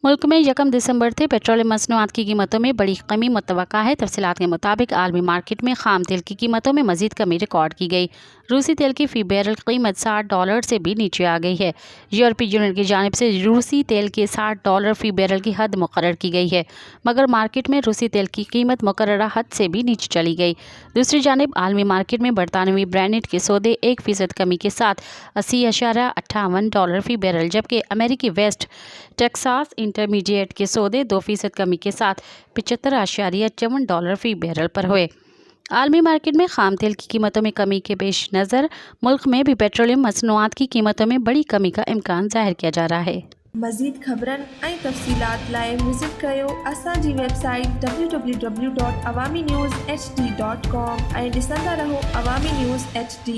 मुल्क में 1 दिसंबर से पेट्रोलियम मसनूआत की कीमतों में बड़ी कमी मुतवक्का है। तफसीलात के मुताबिक आलमी मार्केट में खाम तेल की कीमतों में मजीद कमी रिकॉर्ड की गई। रूसी तेल की फ़ी बैरल कीमत $60 से भी नीचे आ गई है। यूरोपीय यूनियन की जानिब से रूसी तेल के $60 फ़ी बैरल की हद मुकर्रर की गई है, मगर मार्केट में रूसी तेल की कीमत मुकर्ररा हद से भी नीचे चली गई। दूसरी जानिब आलमी मार्केट में बरतानवी ब्रांडेड के सौदे 1% कमी के साथ $80.58 फ़ी बैरल, जबकि अमेरिकी वेस्ट टेक्सास इंटरमीडिएट के सौदे 2% कमी के साथ $75.54 फ़ी बैरल पर हुए। आलमी मार्केट में खाम तेल की कीमतों में कमी के पेश नज़र मुल्क में भी पेट्रोलियम मसनूआत की कीमतों में बड़ी कमी का इम्कान ज़ाहिर किया जा रहा है। मज़ीद ख़बरनि ऐं तफ़सीलात लाइ विज़िट कयो असांजी वेबसाइट www.awamiNewsHD.com ऐं ॾिसंदा रहो अवामी न्यूज़ HD।